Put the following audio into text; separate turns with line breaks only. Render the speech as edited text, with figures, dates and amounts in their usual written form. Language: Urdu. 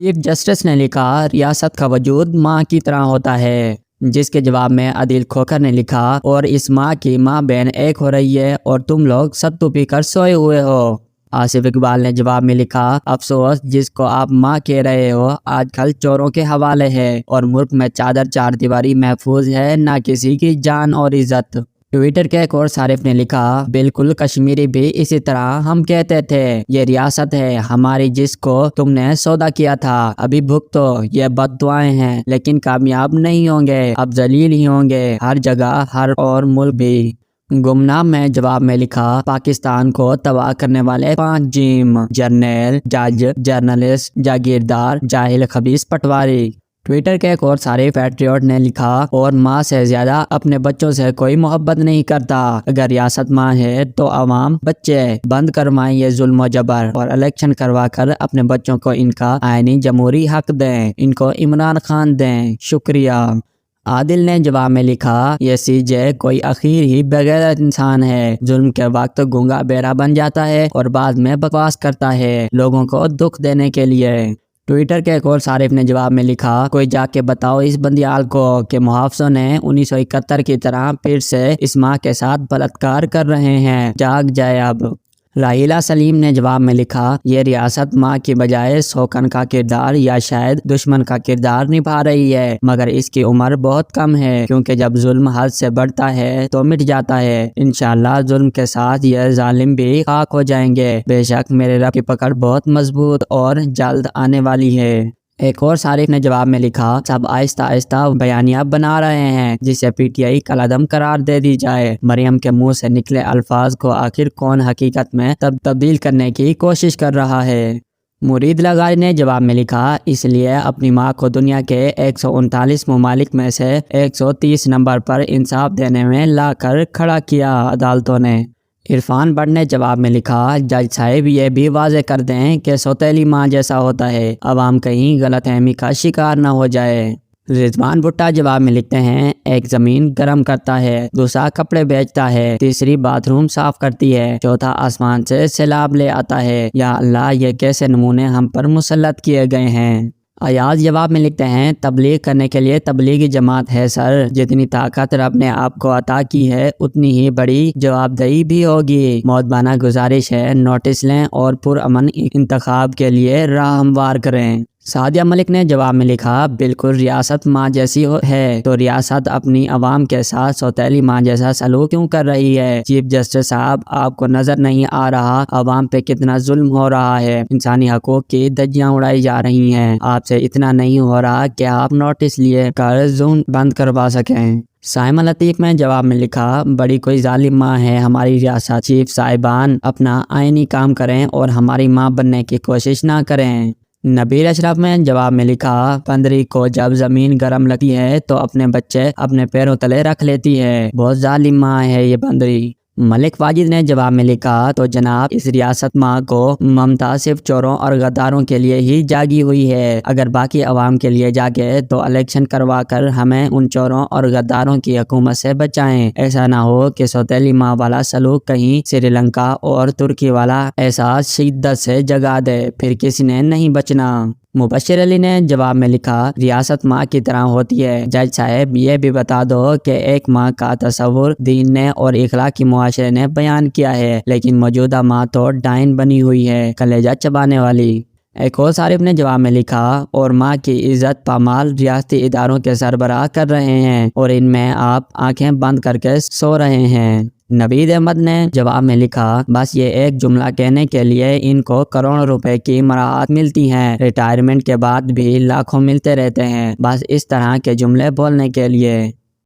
چیف جسٹس نے لکھا ریاست کا وجود ماں کی طرح ہوتا ہے، جس کے جواب میں عادل کھوکھر نے لکھا اور اس ماں کی ماں بہن ایک ہو رہی ہے اور تم لوگ ستو پی کر سوئے ہوئے ہو۔ آصف اقبال نے جواب میں لکھا افسوس جس کو آپ ماں کہہ رہے ہو آج کل چوروں کے حوالے ہے اور ملک میں چادر چار دیواری محفوظ ہے نہ کسی کی جان اور عزت۔ ٹویٹر کے ایک اور صارف نے لکھا بالکل کشمیری بھی اسی طرح ہم کہتے تھے یہ ریاست ہے ہماری جس کو تم نے سودا کیا تھا، ابھی بھگتو، یہ بد دعائیں ہیں لیکن کامیاب نہیں ہوں گے، اب ذلیل ہی ہوں گے ہر جگہ ہر اور ملک بھی۔ گمنام میں جواب میں لکھا پاکستان کو تباہ کرنے والے 5 جیم، جرنیل، جج، جرنلسٹ، جاگیردار، جاہل، خبیث، پٹواری۔ ٹویٹر کے ایک اور صارف پیٹریوٹ نے لکھا اور ماں سے زیادہ اپنے بچوں سے کوئی محبت نہیں کرتا، اگر ریاست ماں ہے تو عوام بچے، بند کروائیں یہ ظلم و جبر اور الیکشن کروا کر اپنے بچوں کو ان کا آئینی جمہوری حق دیں، ان کو عمران خان دیں، شکریہ۔ عادل نے جواب میں لکھا یہ سی جے کوئی اخیر ہی بغیرت انسان ہے، ظلم کے وقت گونگا بیرا بن جاتا ہے اور بعد میں بکواس کرتا ہے لوگوں کو دکھ دینے کے لیے۔ ٹویٹر کے ایک اور صارف نے جواب میں لکھا کوئی جا کے بتاؤ اس بندیال کو کہ محافظوں نے 1971 کی طرح پھر سے اس ماں کے ساتھ بلاత్کار کر رہے ہیں، جاگ جائے اب۔ راحیلہ سلیم نے جواب میں لکھا یہ ریاست ماں کی بجائے سوکن کا کردار یا شاید دشمن کا کردار نبھا رہی ہے، مگر اس کی عمر بہت کم ہے کیونکہ جب ظلم حد سے بڑھتا ہے تو مٹ جاتا ہے، انشاءاللہ ظلم کے ساتھ یہ ظالم بھی خاک ہو جائیں گے، بے شک میرے رب کی پکڑ بہت مضبوط اور جلد آنے والی ہے۔ ایک اور صارف نے جواب میں لکھا سب آہستہ آہستہ بیانیہ بنا رہے ہیں جسے پی ٹی آئی کالعدم قرار دے دی جائے، مریم کے منہ سے نکلے الفاظ کو آخر کون حقیقت میں تبدیل کرنے کی کوشش کر رہا ہے۔ مرید لغاری نے جواب میں لکھا اس لیے اپنی ماں کو دنیا کے 139 ممالک میں سے 130 نمبر پر انصاف دینے میں لا کر کھڑا کیا عدالتوں نے۔ عرفان بٹ نے جواب میں لکھا جج صاحب یہ بھی واضح کر دیں کہ سوتیلی ماں جیسا ہوتا ہے، عوام کہیں غلط فہمی کا شکار نہ ہو جائے۔ رضوان بھٹا جواب میں لکھتے ہیں ایک زمین گرم کرتا ہے، دوسرا کپڑے بیچتا ہے، تیسری باتھ روم صاف کرتی ہے، چوتھا آسمان سے سیلاب لے آتا ہے، یا اللہ یہ کیسے نمونے ہم پر مسلط کیے گئے ہیں۔ ایاز جواب میں لکھتے ہیں تبلیغ کرنے کے لیے تبلیغی جماعت ہے سر، جتنی طاقت رب نے آپ کو عطا کی ہے اتنی ہی بڑی جواب دہی بھی ہوگی، مؤدبانہ گزارش ہے نوٹس لیں اور پرامن انتخاب کے لیے راہ ہموار کریں۔ سعدیہ ملک نے جواب میں لکھا بالکل ریاست ماں جیسی ہے تو ریاست اپنی عوام کے ساتھ سوتیلی ماں جیسا سلوک کیوں کر رہی ہے؟ چیف جسٹس صاحب آپ کو نظر نہیں آ رہا عوام پہ کتنا ظلم ہو رہا ہے، انسانی حقوق کی دھجیاں اڑائی جا رہی ہیں، آپ سے اتنا نہیں ہو رہا کہ آپ نوٹس لیے کر زون بند کروا سکیں؟ سائمہ لطیف میں جواب میں لکھا بڑی کوئی ظالم ماں ہے ہماری ریاست، چیف صاحبان اپنا آئینی کام کریں اور ہماری ماں بننے کی کوشش نہ کریں۔ نبیل اشرف میں جواب میں لکھا بندری کو جب زمین گرم لگتی ہے تو اپنے بچے اپنے پیروں تلے رکھ لیتی ہے، بہت ظالم ماں ہے یہ بندری۔ ملک واجد نے جواب میں لکھا تو جناب اس ریاست ماں کو ممتا صرف چوروں اور غداروں کے لیے ہی جاگی ہوئی ہے، اگر باقی عوام کے لیے جاگے تو الیکشن کروا کر ہمیں ان چوروں اور غداروں کی حکومت سے بچائیں، ایسا نہ ہو کہ سوتیلی ماں والا سلوک کہیں سری لنکا اور ترکی والا احساس شدت سے جگا دے، پھر کسی نے نہیں بچنا۔ مبشر علی نے جواب میں لکھا ریاست ماں کی طرح ہوتی ہے، جج صاحب یہ بھی بتا دو کہ ایک ماں کا تصور دین نے اور اخلاقی معاشرے نے بیان کیا ہے، لیکن موجودہ ماں تو ڈائن بنی ہوئی ہے، کلیجہ چبانے والی۔ ایک اور صارف نے جواب میں لکھا اور ماں کی عزت پامال ریاستی اداروں کے سربراہ کر رہے ہیں اور ان میں آپ آنکھیں بند کر کے سو رہے ہیں۔ نوید احمد نے جواب میں لکھا بس یہ ایک جملہ کہنے کے لیے ان کو کروڑوں روپے کی مراعات ملتی ہیں، ریٹائرمنٹ کے بعد بھی لاکھوں ملتے رہتے ہیں، بس اس طرح کے جملے بولنے کے لیے۔